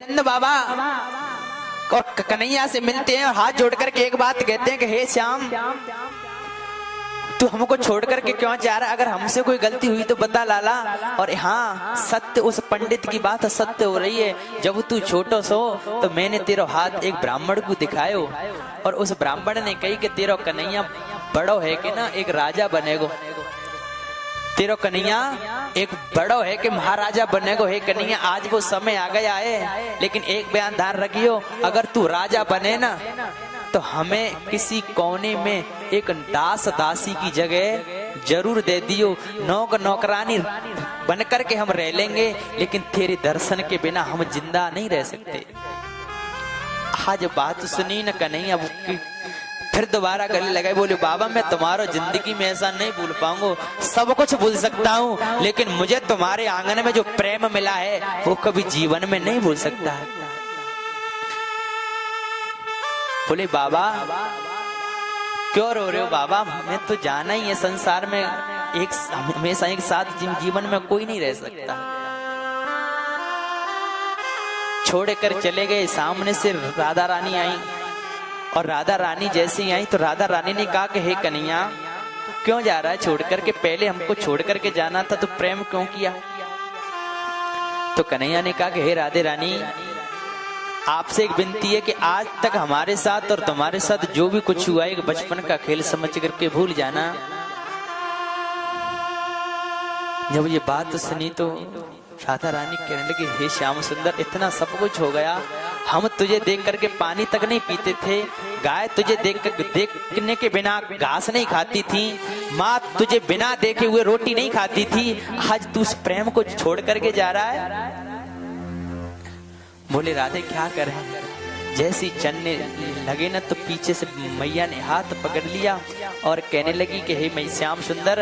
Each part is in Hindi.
नंद बाबा और कन्हैया से मिलते हैं और हाथ जोड़ करके एक बात कहते हैं कि हे श्याम, तू हमको छोड़ करके क्यों जा रहा? अगर हमसे कोई गलती हुई तो बता लाला। और हाँ, सत्य उस पंडित की बात सत्य हो रही है। जब तू छोटो सो तो मैंने तेरा हाथ एक ब्राह्मण को दिखायो और उस ब्राह्मण ने कही कि तेरा कन्हैया बड़ो है कि ना एक राजा बनेगो, तेरा कन्हैया एक बड़ो है कि महाराजा बनेगो। हे कन्हैया, आज वो समय आ गया है, लेकिन एक बयान ध्यान रखियो, अगर तू राजा बने ना तो हमें किसी कोने में एक दास दासी की जगह जरूर दे दियो। नौकरानी बन करके हम रह लेंगे, लेकिन तेरे दर्शन के बिना हम जिंदा नहीं रह सकते। आज बात सुनी न कन्हैया, फिर दोबारा गले लगाए, बोले बाबा मैं तुम्हारा जिंदगी में ऐसा नहीं भूल पाऊंगा, सब कुछ भूल सकता हूँ, लेकिन मुझे तुम्हारे आंगन में जो प्रेम मिला है वो कभी जीवन में नहीं भूल सकता। बोले बाबा क्यों रो रहे हो? बाबा मैं तो जाना ही है, संसार में एक हमेशा एक साथ जीवन में कोई नहीं रह सकता। छोड़ कर चले गए। सामने से राधा रानी आई और राधा रानी जैसे ही आई तो राधा रानी ने कहा कि हे कन्हैया, क्यों जा रहा है छोड़ करके? पहले हमको छोड़ करके जाना था तो प्रेम क्यों किया? तो कन्हैया ने कहा कि हे राधे रानी, आपसे एक विनती है कि आज तक हमारे साथ और तुम्हारे साथ जो भी कुछ हुआ है बचपन का खेल समझ करके भूल जाना। जब ये बात सुनी तो राधा रानी कहने लगी, हे श्याम सुंदर, इतना सब कुछ हो गया, हम तुझे देख करके पानी तक नहीं पीते थे, गाय तुझे देखने के बिना घास नहीं खाती थी, माँ तुझे बिना देखे हुए रोटी नहीं खाती थी, आज तू उस प्रेम को छोड़ करके जा रहा है। बोले राधे क्या करें? जैसी चलने लगे ना तो पीछे से मैया ने हाथ पकड़ लिया और कहने लगी कि हे मैं श्याम सुंदर,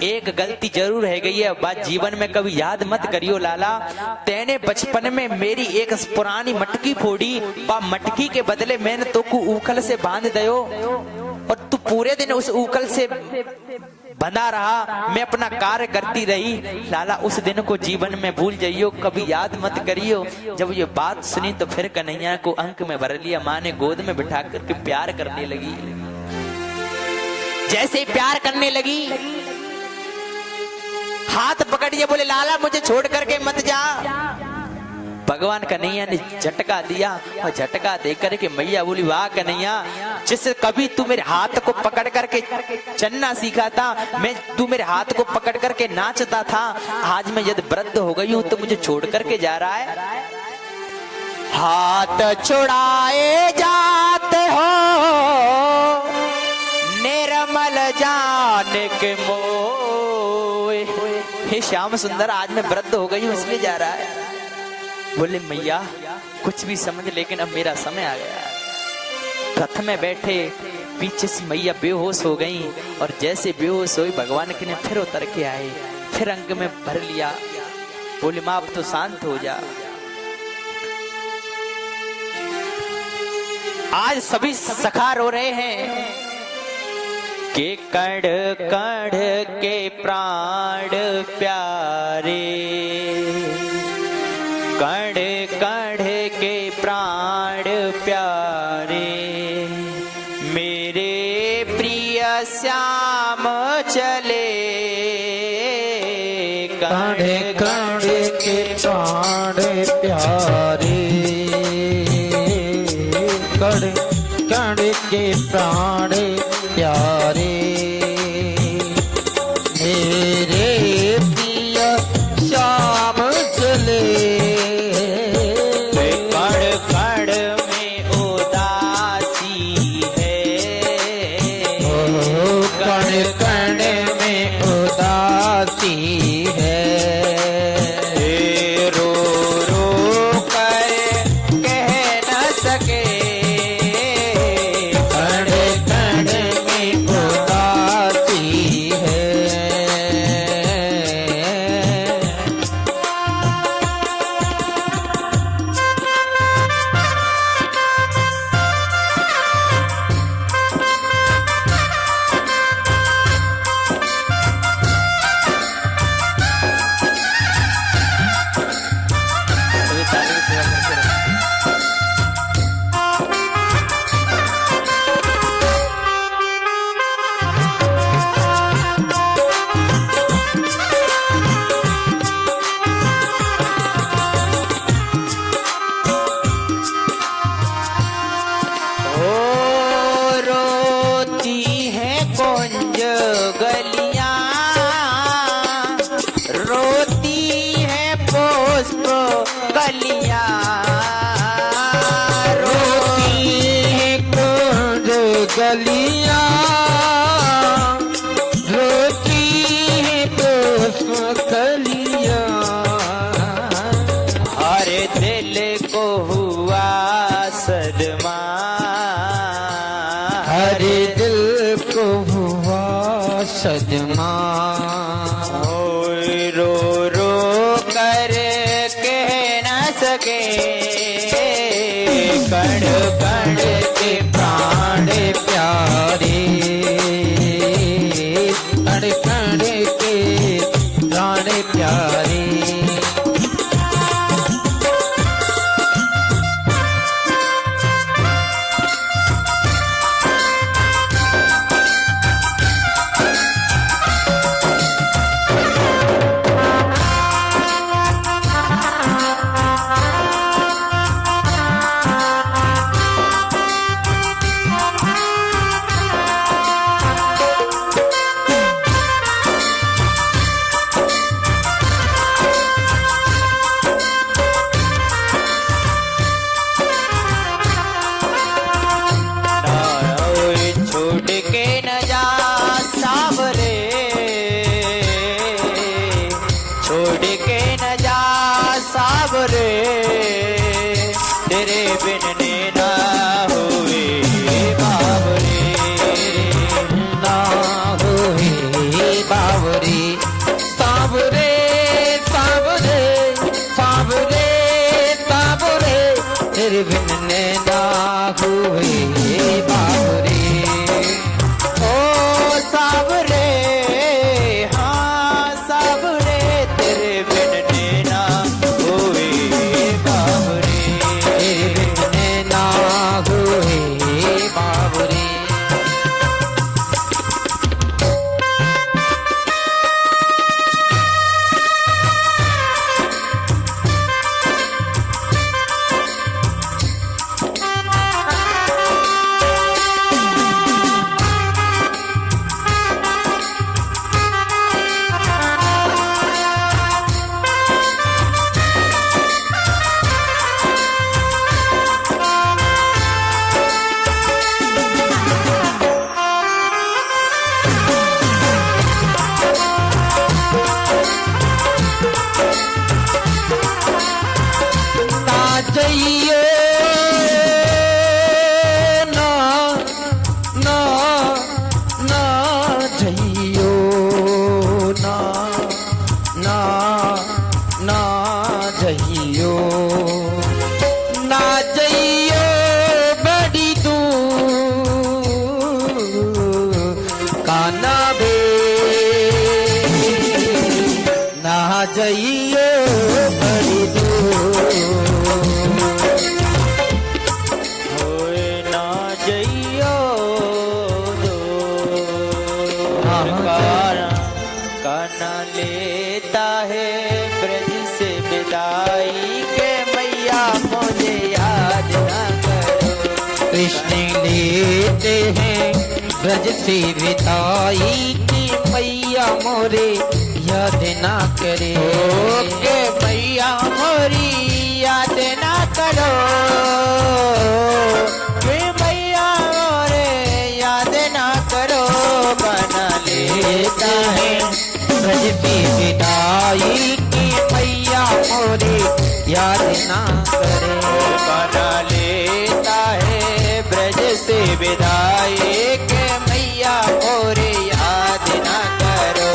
एक गलती जरूर है गई है, बात जीवन में कभी याद मत करियो लाला। तेने बचपन में मेरी एक पुरानी मटकी फोड़ी, मटकी के बदले मैंने तो को उखल से बांध दयो और तू पूरे दिन उस उखल से बंधा रहा, मैं अपना कार्य करती रही। लाला उस दिन को जीवन में भूल जाइयो, कभी याद मत करियो। जब ये बात सुनी तो फिर कन्हैया को अंक में भर लिया, माँ ने गोद में बिठा करके प्यार करने लगी। जैसे प्यार करने लगी हाथ पकड़ लिया, बोले लाला मुझे छोड़ करके मत जा। भगवान कन्हैया ने झटका दिया और झटका देकर के मैया बोली, वाह कन्हैया, जिससे कभी तू मेरे हाथ को पकड़ करके चलना सीखा था, मैं तू मेरे हाथ को पकड़ करके नाचता था, आज मैं यदि वृद्ध हो गई हूं तो मुझे छोड़ करके जा रहा है। हाथ छुड़ाए जाते हो निर्मल जान के मोए। हे श्याम सुंदर, आज मैं वृद्ध हो गई हूं इसलिए जा रहा है। बोले मैया कुछ भी समझ, लेकिन अब मेरा समय आ गया। रथ में बैठे पीछे से मैया बेहोश हो गई और जैसे बेहोश हुई भगवान के ने फिर उतर के आए, फिर अंक में भर लिया। बोले माँ अब तो शांत हो जा। आज सभी सखा रो रहे हैं कि कड़ कड़ के प्राण प्यारे, कड़ कड़ के प्राण प्यारे, मेरे प्रिय श्याम चले, कड़ कड़ के प्राण प्यारे, कड़ कड़ के प्राण प्यारे, मेरे प्रिय श्याम चले, को हुआ सदमा, हरे दिल को हुआ सदमा। ओए रो रो कर कह न सके, कण कण के प्राण प्यारे, कण कण के प्राण प्यारे। तेरे बिन ना हुए बाबरे, ना हुए बाबरे। सावरे सावरे सावरे सावरे, तेरे बिन ना हुए बाबरे। ओ सावरे, हाँ सावरे, तेरे बिन ना हुए बाबरे, तेरे बिन ना हुए बाबरे। जइयो ना ना ना जइयो ना ना ना जइयो ना जइयो बड़ी दूर काना बे ना जइयो बड़ी दूर काना लेता है ब्रज से विदाई के मैया मुझे याद ना करो। कृष्ण लेते हैं ब्रज से विदाई की मैया मोरे याद ना करे। के मैया मोरी याद ना करो, के मैया मोरे याद ना करो। काना लेता है ब्रज की विदाई की मैया मोरे याद ना करे। काना लेता है ब्रज से विदाई के मैया मोरे याद ना करो।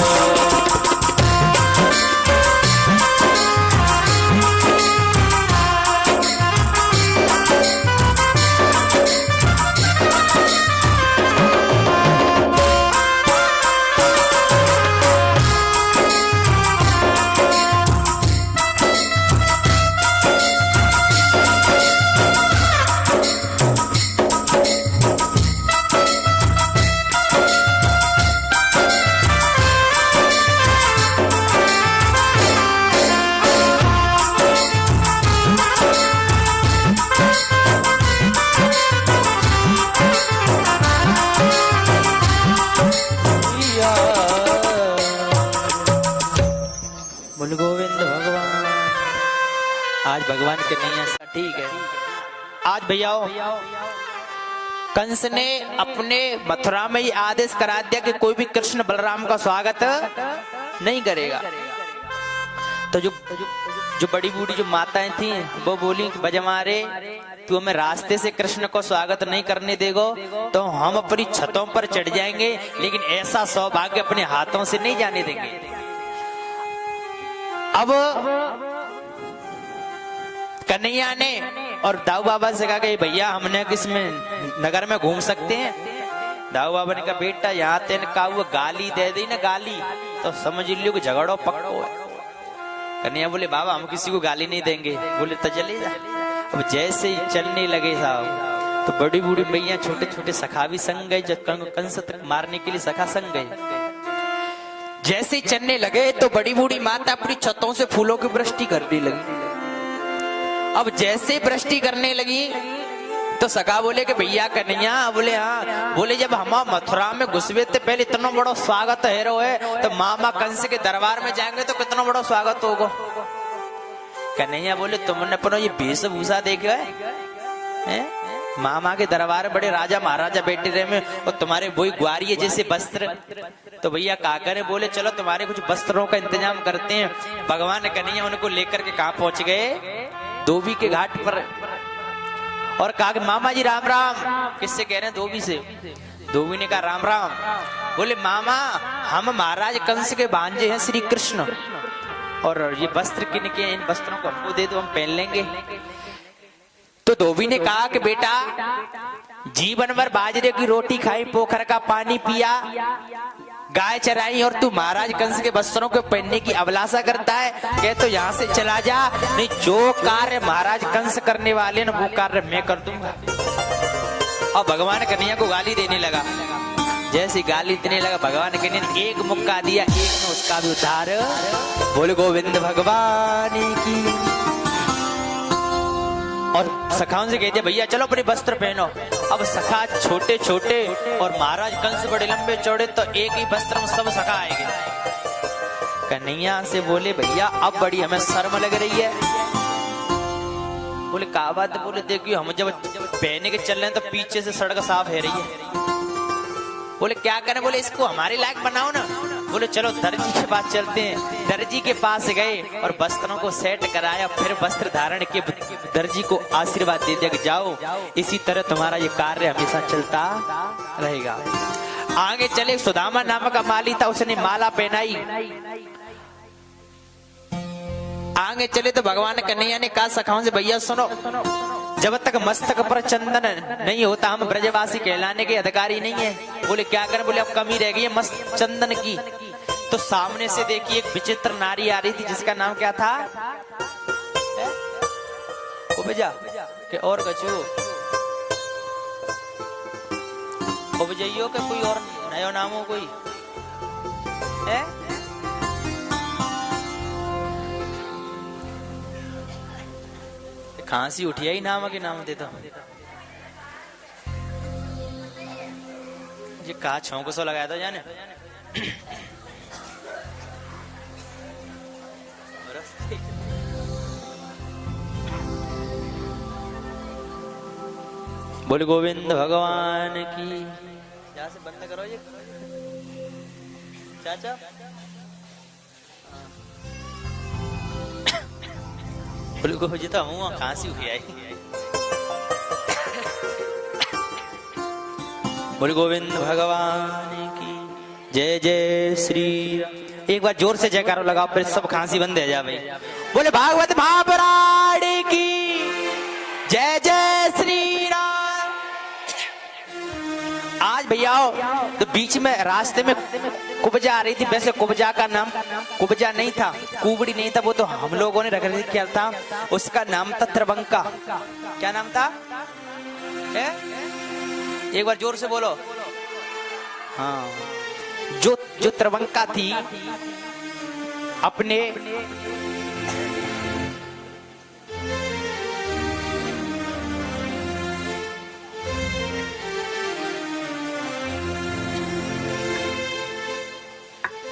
बोल गोविंद भगवान। आज भगवान के नहीं ऐसा ठीक है। आज भैया कंस ने अपने मथुरा में ही आदेश करा दिया कि कोई भी कृष्ण बलराम का स्वागत नहीं करेगा। तो जो जो बड़ी बूढ़ी जो माताएं थी वो बोली कि बजमारे तू हमें रास्ते से कृष्ण को स्वागत नहीं करने देगो तो हम अपनी छतों पर चढ़ जाएंगे, लेकिन ऐसा सौभाग्य अपने हाथों से नहीं जाने देंगे। अब कन्हैया ने और दाऊ बाबा से कहा कि भैया हमने किसमें नगर में घूम सकते हैं। दाऊ बाबा ने कहा बेटा यहाँ तेन का वो गाली दे दी ना गाली तो समझ लियो कि झगड़ो पक्को है। कन्हैया बोले बाबा हम किसी को गाली नहीं देंगे। बोले तो चले जा। अब जैसे ही चलने लगे साहब तो बड़ी बूढ़ी मैया छोटे छोटे सखा भी संग गए, जब कंस तक मारने के लिए सखा संग गए। जैसे ही चलने लगे तो बड़ी बूढ़ी माता अपनी छतों से फूलों की वृष्टि करने लगी। अब जैसे वृष्टि करने लगी तो सखा बोले कि भैया कन्हैया, बोले हाँ। बोले जब हम मथुरा में घुसवे थे पहले इतना बड़ा स्वागत है रो है तो मामा कंस के दरबार में जाएंगे तो कितना बड़ा स्वागत होगा। कन्हैया बोले तुमने अपना ये वेशभूषा देखा है? मामा के दरबार बड़े राजा महाराजा बैठे रहे में और तुम्हारे वही ग्वारी है जैसे वस्त्र। तो भैया का करे, बोले चलो तुम्हारे कुछ वस्त्रों का इंतजाम करते हैं। भगवान कन्हैया उनको लेकर के कहा पहुंच गए, धोबी के घाट पर। और कहा कि मामा जी राम राम। किससे कह रहे हैं? धोबी से। धोबी ने कहा राम राम। बोले मामा हम महाराज कंस के भांजे हैं श्री कृष्ण और ये वस्त्र किन के, इन वस्त्रों को हमको दे दो हम पहन लेंगे। तो धोबी ने कहा कि बेटा जीवन भर बाजरे की रोटी खाई, पोखर का पानी पिया, गाय चराई और तू महाराज कंस के वस्त्रों को पहनने की अभिलाषा करता है। कह तो यहाँ से चला जा, नहीं जो कार्य महाराज कंस करने वाले ना वो कार्य मैं कर दूंगा। और भगवान कन्हैया को गाली देने लगा। जैसी गाली देने लगा भगवान कन्हैया ने एक मुक्का दिया, एक ने उसका भी उद्धार। बोल गोविंद भगवान की। और सखाओं से कहते भैया चलो अपने वस्त्र पहनो। अब सखा छोटे छोटे और महाराज कंस बड़े लंबे चौड़े तो एक ही वस्त्र में सब सखा आएंगे। कन्हैया से बोले भैया अब बड़ी हमें शर्म लग रही है। बोले क्या बात है? बोले देखियो हम जब पहने के चल रहे हैं तो पीछे से सड़क साफ है रही है। बोले क्या करें? बोले इसको हमारे लायक बनाओ ना। बोले चलो दर्जी के पास चलते हैं। दर्जी के पास गए और वस्त्रों को सेट कराया, फिर वस्त्र धारण के दर्जी को आशीर्वाद दे दिया कि जाओ इसी तरह तुम्हारा ये कार्य हमेशा चलता रहेगा। आगे चले, सुदामा नामक का माली था, उसने माला पहनाई। आगे चले तो भगवान कन्हैया ने कहा सखाओं से भैया सुनो, जब तक मस्तक पर चंदन नहीं होता हम ब्रजवासी कहलाने के अधिकारी नहीं है। बोले क्या करें? बोले अब कमी रह गई है मस्त चंदन की। तो सामने से देखिए एक विचित्र नारी आ रही थी जिसका नाम क्या था? उपजा के और कछु उपजइयो के कोई और नयो नाम हो कोई है? खांसी उठिया ही नाम के नाम देता ये कहा छौंक सो लगाया था जाने। बोल गोविंद भगवान की। यहाँ से बंद करो ये चाचा। बोल को जीता हूँ खांसी उठी आई। बोल गोविंद भगवान की जय जय श्री राम। एक बार जोर से जयकारो लगाओ फिर सब खांसी बंद है जा भाई। बोले भागवत महापुराण की जय जय श्री राम। आज भैया तो बीच में रास्ते में कुब्जा आ रही थी। वैसे कुब्जा का नाम कुब्जा नहीं था, कुबड़ी नहीं था, वो तो हम लोगों ने रख क्या था, उसका नाम था त्रवंका। क्या नाम था? एक बार जोर से बोलो। हाँ, जो त्रवंका थी अपने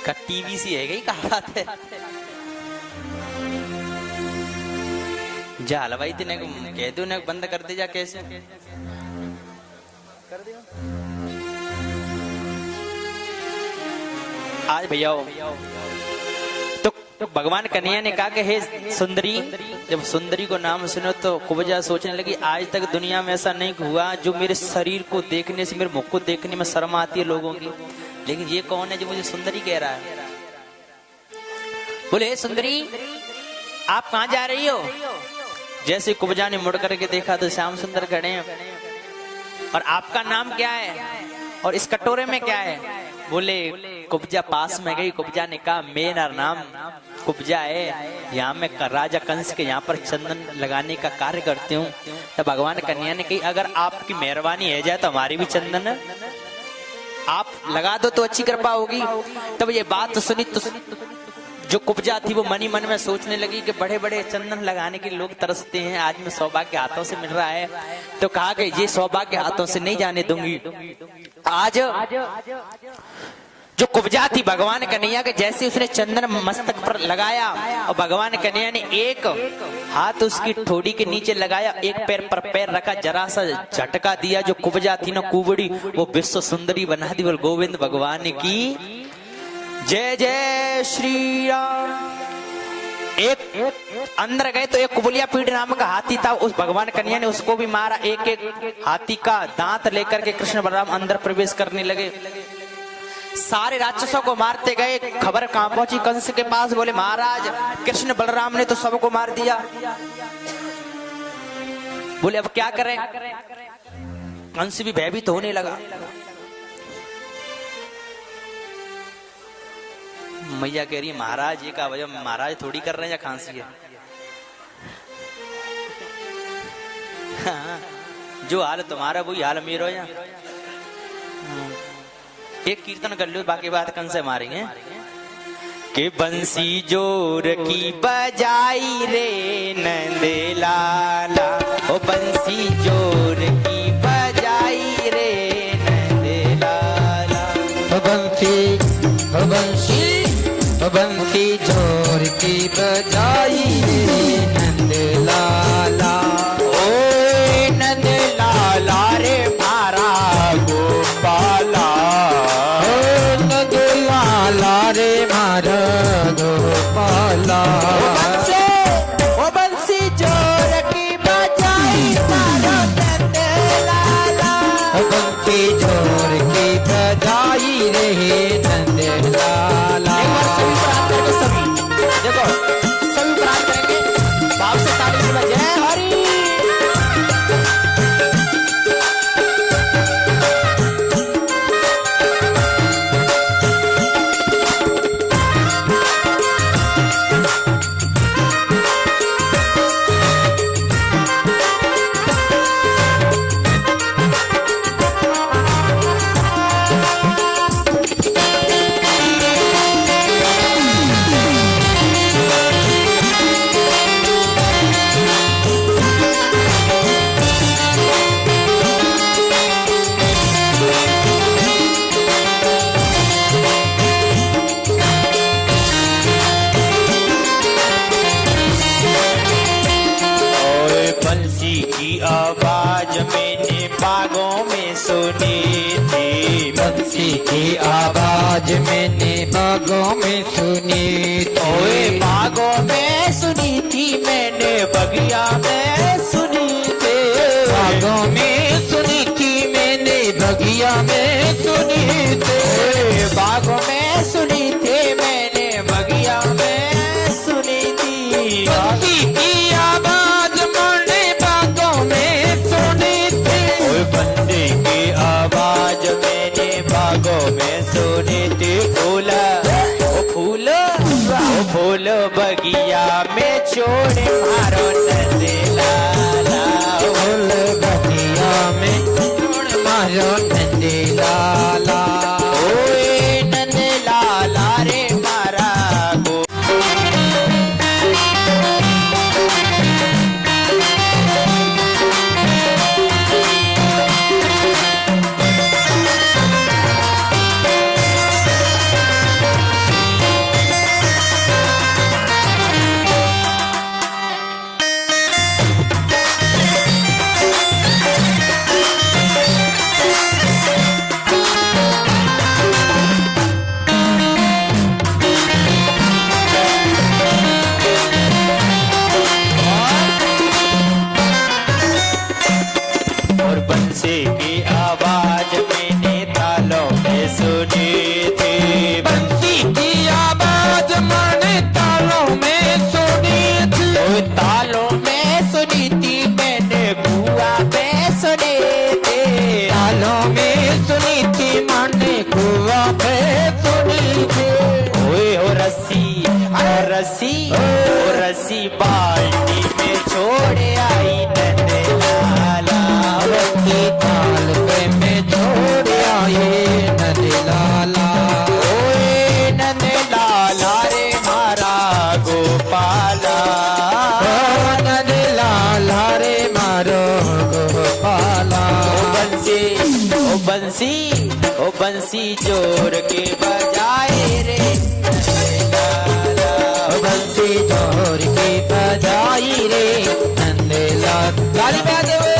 का टीवी सी है गई कहा बात है। जा हलवाई तेने कह दो ने बंद कर दे जा। कैसे कर दिया? आज भैया तो तो भगवान कन्हैया ने कहा कि हे सुंदरी, जब सुंदरी को नाम सुनो तो कुब्जा सोचने लगी आज तक दुनिया में ऐसा नहीं हुआ जो मेरे शरीर को देखने से, मेरे मुख को देखने में शर्म आती है लोगों की, लेकिन ये कौन है जो मुझे सुंदरी कह रहा है। बोले हे सुंदरी आप कहां जा रही हो। जैसे कुब्जा ने मुड़ करके देखा तो श्याम सुंदर खड़े हैं। और आपका नाम क्या है और इस कटोरे में क्या है। बोले कुब्जा पास में गई, कुब्जा ने कहा मेरा नाम कुब्जा है, यहाँ मैं राजा कंस के यहाँ पर चंदन लगाने का कार्य करती हूँ। तो भगवान कन्हैया ने कही अगर आपकी मेहरबानी है जाए तो हमारी भी चंदन आप लगा दो तो अच्छी कृपा होगी। तब ये बात सुनी तो जो कुब्जा थी वो मनी मन में सोचने लगी कि बड़े बड़े चंदन लगाने के लोग तरसते हैं, आज मैं सौभाग्य हाथों से मिल रहा है। तो कहा कि ये सौभाग्य हाथों से नहीं जाने दूंगी। आज जो कुब्जा थी भगवान कन्हैया के, जैसे उसने चंदन मस्तक पर लगाया और भगवान कन्हैया ने एक हाथ उसकी ठोड़ी के नीचे लगाया, एक पैर पर पैर रखा, जरा सा झटका दिया, जो कुब्जा थी ना कुबड़ी वो विश्व सुंदरी बना दी। बोल गोविंद भगवान की जय जय श्री राम। एक अंदर गए तो एक कुबलिया पीठ नाम का हाथी था, उस भगवान कन्हैया ने उसको भी मारा। एक एक हाथी का दांत लेकर के कृष्ण बलराम अंदर प्रवेश करने लगे। सारे राक्षसों को मारते गए। खबर कहां पहुंची कंस के पास। बोले महाराज कृष्ण बलराम ने तो सबको मार दिया। बोले अब क्या करें। कंस भी भयभीत होने लगा। मैया कह रही महाराज ये का वजह महाराज थोड़ी कर रहे हैं या खांसी है। हाँ, जो हाल तुम्हारा वही हाल मेरा है। एक कीर्तन कर लो बाकी बात कंस से मारेंगे। कि बंसी जोर की बजाई रे नंद लाला, ओ बंसी जोर की बजाई रे नंद लाला। बंसी बंसी जोर की बजाई रे नंद लाला। ओ नंद लाला रे मारा गोपाला, नंद लाला रे मारा गोपाला। ओ बंसी जोर की बजाई मारो नंद लाला, बंसी जोर की बजाई रे नंद लाला। सभी प्राप्त करके सभी देखो सभी प्राप्त करेंगे भाव से ताली से जय हरि। आवाज मैंने बागों में सुनी थी, बंसी की आवाज मैंने बागों में सुनी थी। ओए बागों में सुनी थी मैंने बगिया में सुनी थी। बागों में सुनी थी मैंने बगिया में सुनी थी। बागों में सुनी थी मैंने बगिया में सुनी थी। बंसी की आवाज मैंने बागों में सुनी थी। बंसी की आवाज मैंने बागों में सुनी थी। फूल ओ फूल बगिया में छोड़े मारो नंद लाला, फूल बगिया में छोड़ मारो नंद लाला। ओए नंद लाला रे मारा गो। बंसी की आवाज मैंने तालों में सुनी थी। बंसी की आवाज मैंने तालों में सुनी थी। ओ तालों में सुनी थी मैंने कुआ में सुनी थी। तालों में सुनी थी मैंने कुआ पे सुनी थी। ओए हो रस्सी ओ रस्सी बाल्टी में छोड़ आई नंदलाला। रस्सी ताल पे में छोड़ आए नंदलाला। ओए नंदलाला रे मारा गोपाला। नंदलाला रे मारो गोपाला। ओ बंसी जोर के बजाए रे नंदलाला। बंसी जोर की बजाई रे नंदलाल। ताली बजा दे।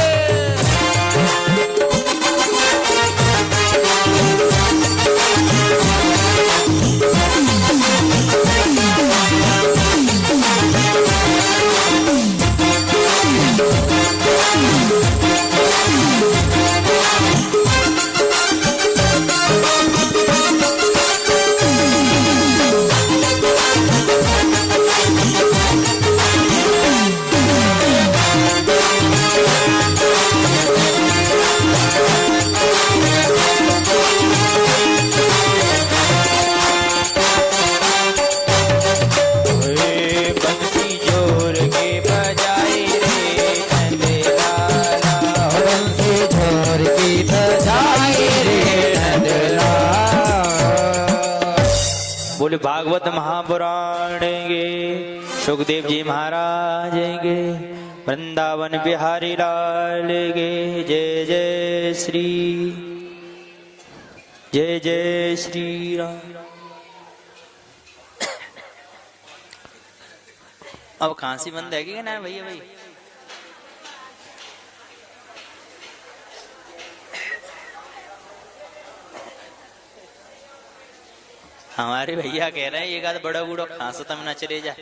बोले भागवत महापुराण गे सुखदेव जी महाराज गे वृंदावन बिहारी लाल गे जय जय श्री राम। अब खांसी बंद है कि ना भैया भाई? हमारे भैया कह रहे हैं ये गात बड़ा बूढ़ो खांसो तम ना चले जा।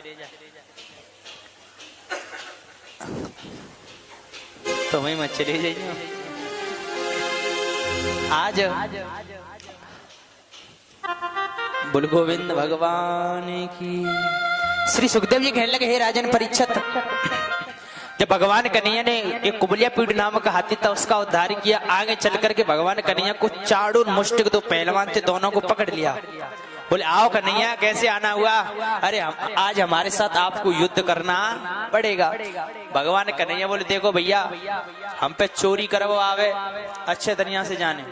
तुम्हें मत चले जाइए आज। बोल गोविंद भगवान की। श्री सुखदेव जी कहने लगे हे राजन परीक्षित, जब भगवान कन्हैया ने एक कुबलिया पीड़ नामक हाथी था उसका उद्धार किया, आगे चल करके भगवान कन्हैया को चाड़ू मुष्टिक दो पहलवान थे दोनों को पकड़ लिया। बोले आओ कन्हैया कैसे आना हुआ? अरे आज हमारे साथ आपको युद्ध करना पड़ेगा। भगवान कन्हैया बोले देखो भैया हम पे चोरी करे वो आवे अच्छे दुनिया से जाने,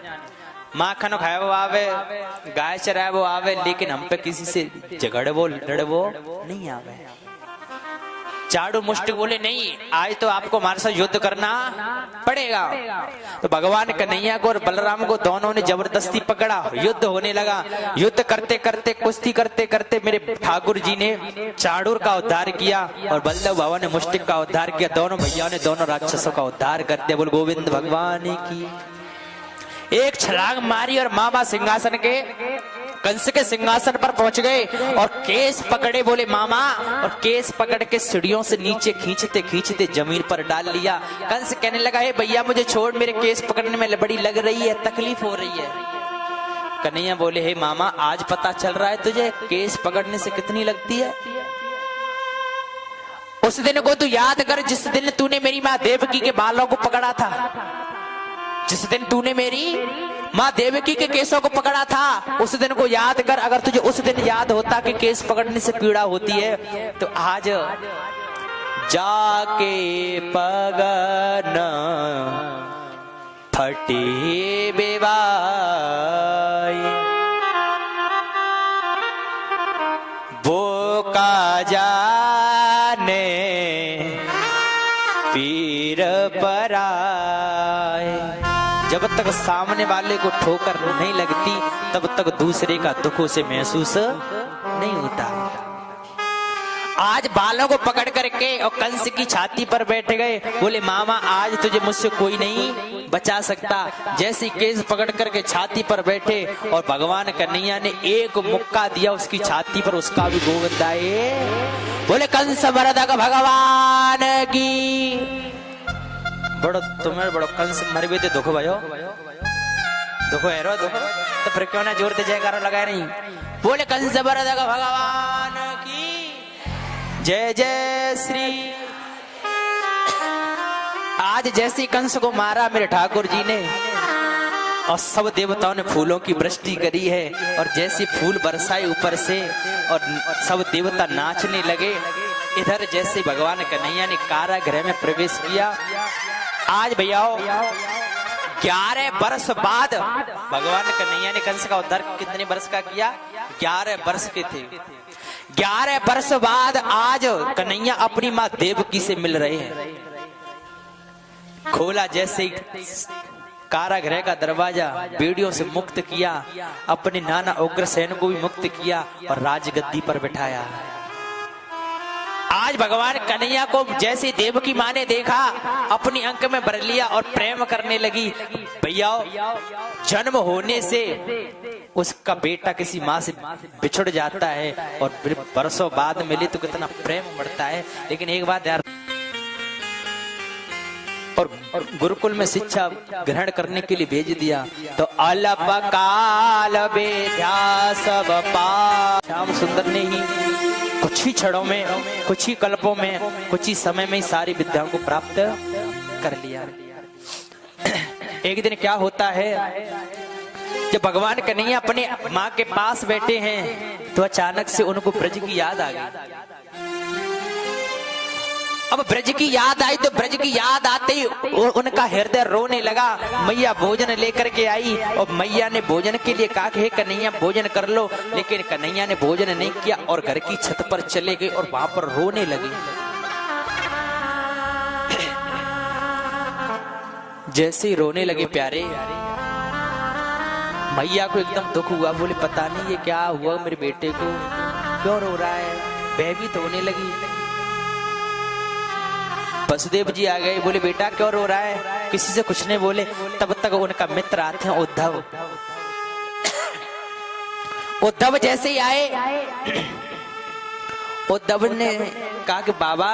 माखन खाए वो आवे, गाय चराए वो आवे, लेकिन हम पे किसी से झगड़े वो लड़े वो नहीं आवे। चाड़ू मुष्टिक बोले नहीं आज तो आपको हमारे साथ युद्ध करना पड़ेगा। तो भगवान कन्हैया को और बलराम को दोनों ने जबरदस्ती पकड़ा, युद्ध होने लगा। युद्ध करते करते कुश्ती करते करते मेरे ठाकुर जी ने चाड़ूर का उद्धार किया और बलदेव बाबा ने मुष्टिक का उद्धार किया। दोनों भैया ने दोनों राक्षसों का उद्धार कर दिया। बोल गोविंद भगवान की। एक छलांग मारी और मामा सिंहासन के कंस के सिंहासन पर पहुंच गए और केस पकड़े। बोले मामा, और केस पकड़ के सीढ़ियों से नीचे खींचते खींचते जमीन पर डाल लिया। कंस कहने लगा हे भैया मुझे छोड़, मेरे केस पकड़ने में बड़ी लग रही है, तकलीफ हो रही है। कन्हैया बोले हे मामा आज पता चल रहा है तुझे केस पकड़ने से कितनी लगती है। उस दिन को तू याद कर जिस दिन तूने मेरी माँ देवकी के बालों को पकड़ा था, जिस दिन तूने मेरी माँ देवकी के केसों को पकड़ा था, उस दिन को याद कर। अगर तुझे उस दिन याद होता कि केस पकड़ने से पीड़ा होती है तो आज जाके पगन फटी बेवाई वो का जाने पीर पराए। जब तक सामने वाले को ठोकर नहीं लगती तब तक दूसरे का दुख उसे महसूस नहीं होता। आज बालों को पकड़ करके और कंस की छाती पर बैठ गए। बोले मामा आज तुझे मुझसे कोई नहीं बचा सकता। जैसे केस पकड़ करके छाती पर बैठे और भगवान कन्हैया ने एक मुक्का दिया उसकी छाती पर, उसका भी गोविंद आए। बोले कंस मर्दक भगवान की। बड़ो तुम्हें बड़ो कंस मर भी दुख भयो दुखो हेरो दुख तो फिर क्यों ना जोर से जयकारा लगाए नहीं बोले कंस वरद भगवान की जय जय श्री। आज जैसी कंस को मारा मेरे ठाकुर जी ने और सब देवताओं ने फूलों की वृष्टि करी है और जैसे फूल बरसाए ऊपर से और सब देवता नाचने लगे। इधर जैसे भगवान कन्हैया ने कारागृह में प्रवेश किया। आज भैया 11 वर्ष बाद भगवान कन्हैया ने कंस का उद्धार कितने वर्ष का किया? 11 वर्ष के थे। 11 वर्ष बाद आज कन्हैया अपनी माँ देवकी से मिल रहे हैं। खोला जैसे कारागृह का दरवाजा, बेड़ियों से मुक्त किया, अपने नाना उग्रसेन को भी मुक्त किया और राजगद्दी पर बिठाया। आज भगवान कन्हैया को जैसे देवकी माँ ने देखा अपनी अंक में भर लिया और प्रेम करने लगी। भैया जन्म होने से उसका बेटा किसी माँ से बिछुड़ जाता है और फिर बरसों बाद मिले तो कितना प्रेम बढ़ता है। लेकिन एक बात यार, और गुरुकुल में शिक्षा ग्रहण करने के लिए भेज दिया तो अल्प काल विद्या सब पा। श्याम सुंदर ने ही कुछ ही क्षणों में, कुछ ही कल्पों में, कुछ ही समय में ही सारी विद्याओं को प्राप्त कर लिया। एक दिन क्या होता है, जब भगवान कन्हैया अपने माँ के पास बैठे हैं तो अचानक से उनको ब्रज की याद आ गई। अब ब्रज की याद आई तो ब्रज की याद आते ही उनका हृदय रोने लगा। मैया भोजन लेकर के आई और मैया ने भोजन के लिए कहा कि कन्हैया भोजन कर लो, लेकिन कन्हैया ने भोजन नहीं किया और घर की छत पर चले गए और वहां पर रोने लगे। जैसे ही रोने लगे प्यारे, मैया को एकदम दुख हुआ। बोले पता नहीं ये क्या हुआ मेरे बेटे को, क्यों रो रहा है, भयभीत होने लगी। वसुदेव जी आ गए, बोले बेटा क्यों रो रहा है, किसी से कुछ नहीं बोले। तब तक उनका मित्र आते हैं उद्धव। उद्धव जैसे ही आए, उद्धव ने कहा कि बाबा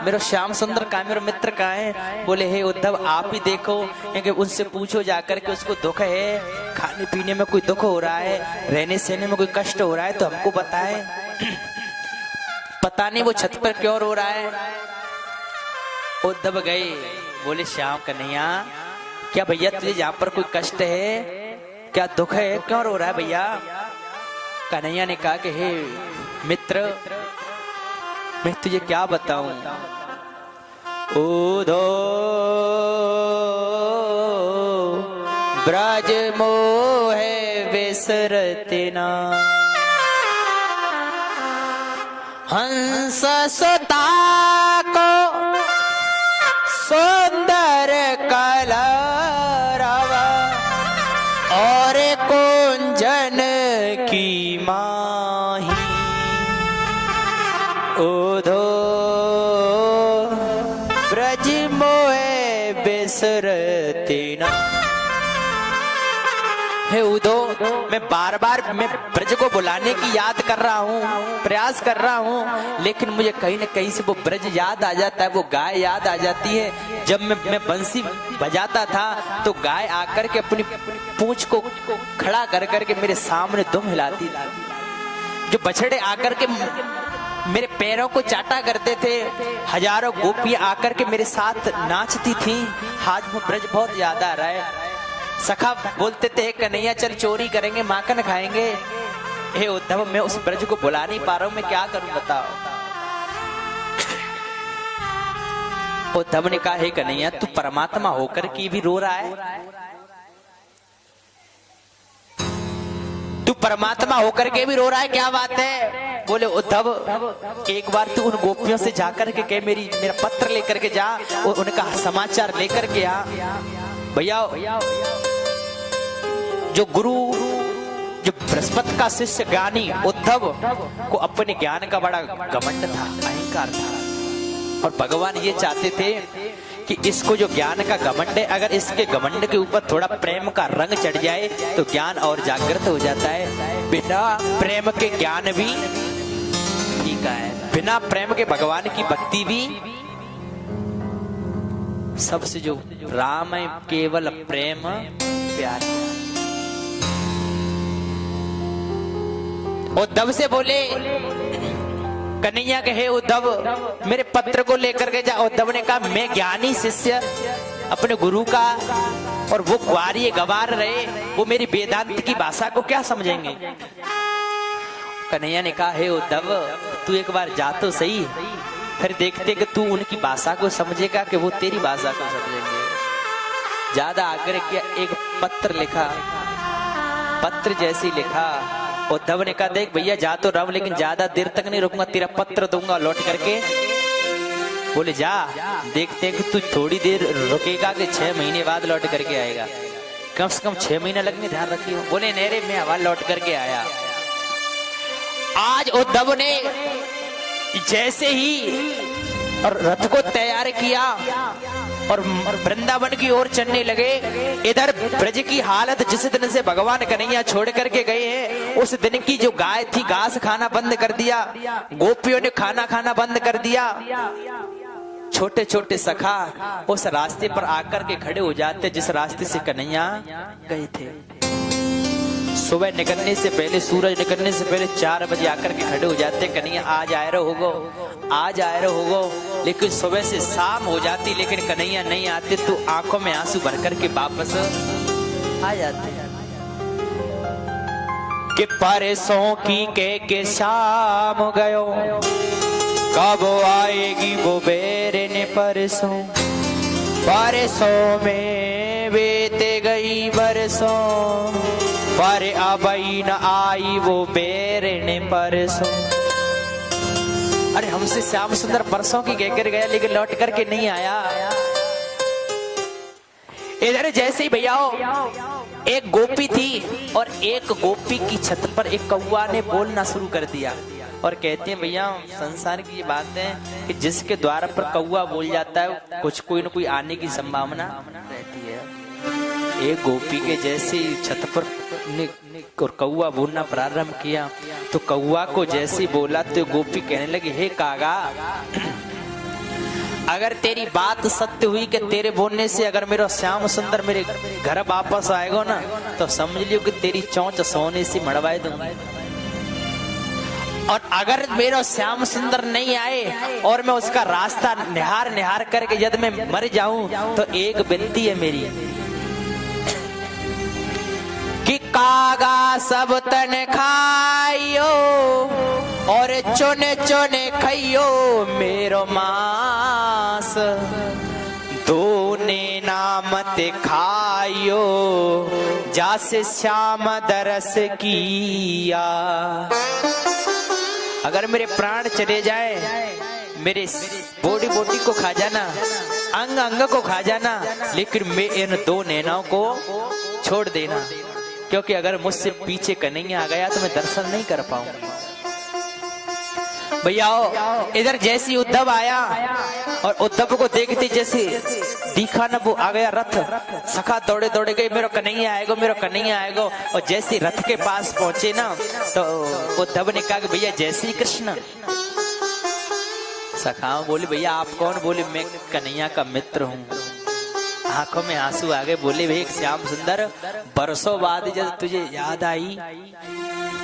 मेरा श्याम सुंदर कहाँ, मेरा मित्र कहाँ है? बोले हे उद्धव आप ही देखो, क्योंकि उनसे पूछो जाकर के उसको दुख है, खाने पीने में कोई दुख हो रहा है, रहने सहने में कोई कष्ट हो रहा है तो हमको बताए। पता नहीं वो छत पर क्यों रो रहा है। उद्धव गए, बोले श्याम कन्हैया क्या भैया तुझे यहाँ पर कोई कष्ट है, क्या दुख है, क्यों रो रहा है भैया? कन्हैया ने कहा कि हे मित्र मैं तुझे क्या बताऊं, उधो ब्रज मोहे विसरते ना, हंस सुता को सुंदर कलरव और कुंजन की माही, उधो ब्रज मोहे बिसरते ना। हे उदो, मैं बार बार मैं ब्रज को बुलाने की याद कर रहा हूँ, प्रयास कर रहा हूँ, लेकिन मुझे कहीं न कहीं से वो ब्रज याद आ जाता है, वो गाय याद आ जाती है। जब मैं बंसी बजाता था तो गाय आकर के अपनी पूंछ को खड़ा कर करके मेरे सामने दुम हिलाती थी। जो बछड़े आकर के मेरे पैरों को चाटा करते थे, हजारों गोपियां आकर के मेरे साथ नाचती थी। आज वो ब्रज बहुत याद आ रहा है। सखा बोलते थे कन्हैया चल चोरी करेंगे, माखन खाएंगे। हे उद्धव मैं उस ब्रज को बुला नहीं पा रहा हूं, मैं क्या करूं बताओ। उद्धव ने कहा हे कन्हैया तू परमात्मा होकर के भी रो रहा है, तू परमात्मा होकर के भी रो रहा है, क्या बात है? बोले उद्धव एक बार तू उन गोपियों से जाकर के कह मेरा पत्र लेकर के जा और उनका समाचार लेकर के आ। भैया जो गुरु, जो बृहस्पति का शिष्य ज्ञानी उद्धव को अपने ज्ञान का बड़ा घमंड था, अहंकार था, और भगवान ये चाहते थे कि इसको जो ज्ञान का घमंड है, अगर इसके घमंड के ऊपर थोड़ा प्रेम का रंग चढ़ जाए तो ज्ञान और जागृत हो जाता है। बिना प्रेम के ज्ञान भी ठीक है, बिना प्रेम के भगवान की भक्ति भी सबसे जो राम है केवल प्रेम प्यार। उद्धव से बोले, कन्हैया कहे उद्धव मेरे पत्र को लेकर के जा। उद्धव ने कहा मैं ज्ञानी शिष्य अपने गुरु का, और वो ग्वारिये गवार रहे, वो मेरी वेदांत की भाषा को क्या समझेंगे। कन्हैया ने कहा हे उद्धव तू एक बार जा तो सही, फिर देखते कि तू उनकी भाषा को समझेगा कि वो तेरी भाषा को समझेंगे। ज्यादा आग्रह किया, एक पत्र लिखा। पत्र जैसे लिखा, उद्धव ने कहा देख भैया जा तो रहा हूं, लेकिन ज्यादा देर तक नहीं रुकूंगा, तेरा पत्र दूंगा लौट करके। बोले जा, देखते हैं कि तू थोड़ी देर रुकेगा कि 6 महीने बाद लौट करके आएगा। कम से कम 6 महीने लगने, ध्यान रखियो। बोले नहीं रे मैं हवा लौट करके आया। आज उद्धव ने जैसे ही और रथ को तैयार किया और वृंदावन की ओर चलने लगे, इधर ब्रज की हालत जिस दिन से भगवान कन्हैया छोड़ करके गए हैं, उस दिन की जो गाय थी घास खाना बंद कर दिया, गोपियों ने खाना खाना बंद कर दिया। छोटे छोटे सखा उस रास्ते पर आकर के खड़े हो जाते जिस रास्ते से कन्हैया गए थे। सुबह निकलने से पहले, सूरज निकलने से पहले 4 बजे आकर के खड़े हो जाते, कन्हैया आज आए रहोगो, आज आए रहोगो। लेकिन सुबह से शाम हो जाती, लेकिन कन्हैया नहीं आते, तो आंखों में आंसू भर करके वापस आ जाते। कि परसों की के शाम गयो, कब आएगी वो बेरे ने परसों, परसों में बीते गई बरसों, पर अबई न आई वो बेरे ने परसों। अरे हमसे श्याम सुंदर परसों की कहकर गया, लेकिन लौट करके नहीं आया। इधर जैसे ही भैया एक गोपी थी, और एक गोपी की छत पर एक कौवा ने बोलना शुरू कर दिया। और कहते हैं भैया संसार की ये बात है कि जिसके द्वार पर कौवा बोल जाता है कुछ कोई न कोई आने की संभावना रहती है। एक गोपी के जैसे छत पर और कौवा बोलना प्रारंभ किया, तो कौवा को जैसे बोला तो गोपी कहने लगी हे कागा, अगर तेरी बात सत्य हुई कि तेरे बोलने से अगर मेरा श्याम सुंदर मेरे घर वापस आएगा ना, तो समझ लियो कि तेरी चोंच सोने से मड़वाए दूंगा। और अगर मेरा श्याम सुंदर नहीं आए और मैं उसका रास्ता निहार निहार करके यदि मैं मर जाऊं, तो एक विनती है मेरी कि कागा सब तन खाइयो और चुने चुने खाइयो मेरो मांस, दोने नाम ते खाइयो जासे श्याम दरस किया। अगर मेरे प्राण चले जाए, मेरे बॉडी बॉडी को खा जाना, अंग अंग को खा जाना, लेकिन मैं इन 2 नैनाओं को छोड़ देना, क्योंकि अगर मुझसे पीछे कन्हैया आ गया तो मैं दर्शन नहीं कर पाऊंगा। भैया इधर जैसी उद्धव आया, और उद्धव को देखते जैसे दिखा ना, वो आ गया रथ, सखा दौड़े दौड़े गए मेरा कन्हैया आएगा, मेरा कन्हैया आएगा। और जैसे रथ के पास पहुंचे ना, तो उद्धव ने कहा कि भैया जय श्री कृष्ण। सखा बोले भैया आप कौन? बोले मैं कन्हैया का मित्र हूँ। आंखों में आंसू आ गए, बोले भाई श्याम सुंदर बरसों बाद जब तुझे याद आई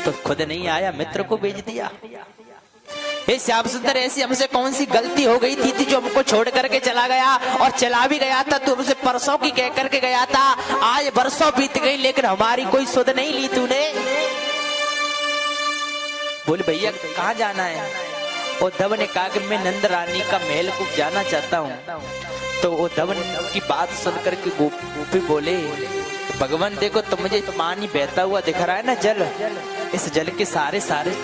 तो खुद नहीं आया, मित्र को भेज दिया। हे श्याम सुंदर ऐसी हमसे कौन सी गलती हो गई थी जो हमको छोड़ करके चला गया, और चला भी गया था तो हमसे परसों की कह करके गया था, आज बरसों बीत गई लेकिन हमारी कोई सुध नहीं ली तूने। बोले भैया कहाँ जाना है? उद्धव ने कहा कि मैं नंद रानी का महल को जाना चाहता हूँ। तो उद्धव की बात सुनकर के गोपी बोले भगवान देखो तो मुझे पानी बहता हुआ दिख रहा है ना, जल, इस जल के सारे सारे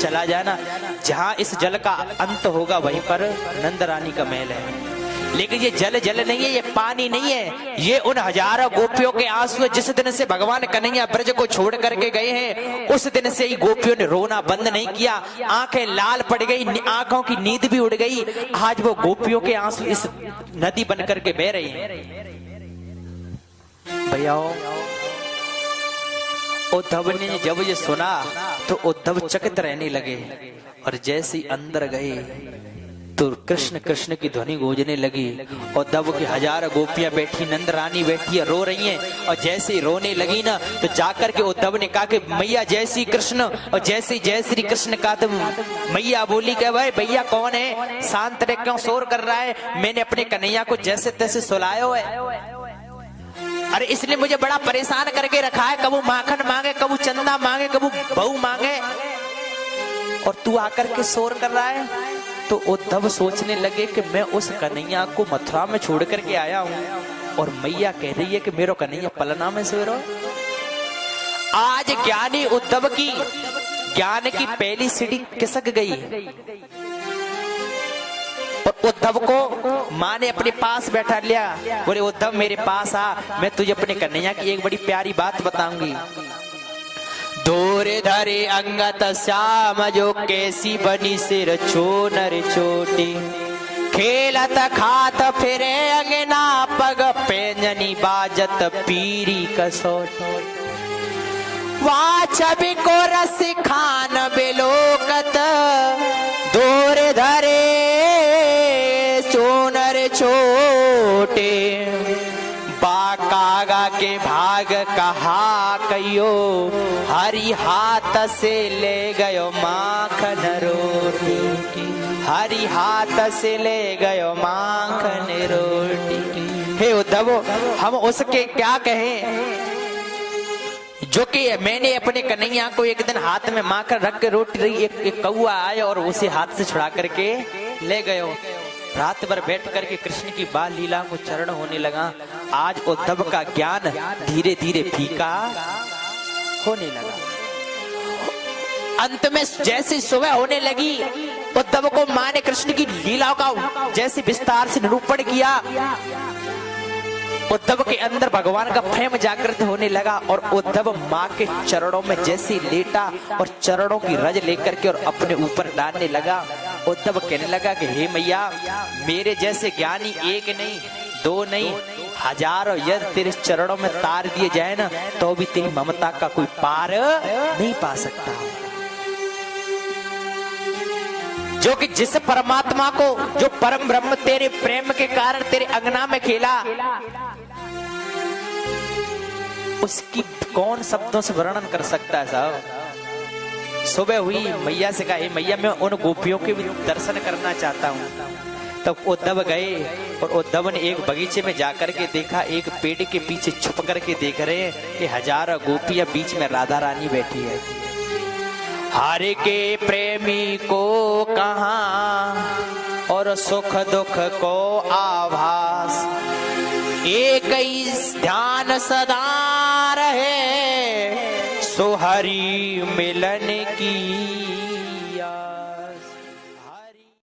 चला जाना, जहाँ इस जल का अंत होगा वहीं पर नंद रानी का महल है। लेकिन ये जल जल नहीं है, ये पानी नहीं है, ये उन हजारों गोपियों के आंसू है। जिस दिन से भगवान कन्हैया ब्रज को छोड़ करके गए हैं, उस दिन से ही गोपियों ने रोना बंद नहीं किया, आंखें लाल पड़ गई, आंखों की नींद भी उड़ गई। आज वो गोपियों के आंसू इस नदी बन करके बह रही हैं। भैया उद्धव ने जब ये सुना तो उद्धव चकित रहने लगे, और जैसे अंदर गए तो कृष्ण कृष्ण की ध्वनि गूंजने लगी और उद्धव की हजारों गोपियां बैठी, नंद रानी बैठी है, रो रही हैं। और जैसे ही रोने लगी ना तो जाकर के उद्धव ने कहा कि मैया जय श्री कृष्ण, और जैसे जय श्री कृष्ण कहा तो मैया बोली कि भाई भैया कौन है, शांत रह, क्यों शोर कर रहा है, मैंने अपने कन्हैया को जैसे तैसे सुलायो है, अरे इसने मुझे बड़ा परेशान करके रखा है, कबू माखन मांगे, कबू चंदा मांगे, कबू बहू मांगे, और तू आकर के शोर कर रहा है। तो उद्धव सोचने लगे कि मैं उस कन्हैया को मथुरा में छोड़ करके आया हूं और मैया कह रही है कि मेरा कन्हैया पलना में सो रहा। आज ज्ञानी उद्धव की ज्ञान की पहली सीढ़ी खिसक गई और उद्धव को माँ ने अपने पास बैठा लिया। बोले उद्धव मेरे पास आ, मैं तुझे अपने कन्हैया की एक बड़ी प्यारी बात बताऊंगी। दूर धरे अंगत श्याम जो कैसी बनी सिर चोनर चोटी, खेलत खात फिरे अंगना पग पेंजनी बाजत पीरी कसोट, वा छवि को रस खान बेलोकत, दूर धरे चोनर छोटे, बाकागा के भाग कहा कयो, हरि हाथ से ले गयो माखन रोटी, हरि हाथ से ले गयो माखन रोटी। हे उद्धव हम उसके क्या कहें जो कि मैंने अपने कन्हैया को एक दिन हाथ में माखन रख के रोटी रही, एक कौआ आया और उसे हाथ से छुड़ा करके ले गयो। रात भर बैठ करके कृष्ण की बाल लीला को चरण होने लगा। आज उद्धव का ज्ञान धीरे धीरे फीका होने लगा। अंत में जैसे सुबह होने लगी उद्धव को मां ने कृष्ण की लीलाओं का जैसे विस्तार से निरूपण किया, उद्धव के अंदर भगवान का प्रेम जागृत होने लगा और उद्धव माँ के चरणों में जैसे लेटा और चरणों की रज लेकर के और अपने ऊपर डालने लगा। उद्धव कहने लगा कि हे मैया मेरे जैसे ज्ञानी एक नहीं दो नहीं हजारों यदि तेरे चरणों में तार दिए जाए ना तो भी तेरी ममता का कोई पार नहीं पा सकता। जो कि जिस परमात्मा को जो परम ब्रह्म तेरे प्रेम के कारण तेरे अंगना में खेला, उसकी कौन शब्दों से वर्णन कर सकता है साहब। सुबह हुई मैया से कहा मैया मैं उन गोपियों के भी दर्शन करना चाहता हूँ। तब उद्धव गए और उद्धव ने एक बगीचे में जाकर के देखा, एक पेड़ के पीछे छुप करके देख रहे हैं कि हजारों गोपियां बीच में राधा रानी बैठी है। हरे के प्रेमी को कहां और सुख दुख को आभास, एक ही ध्यान सदा रहे सो हरि मिलन की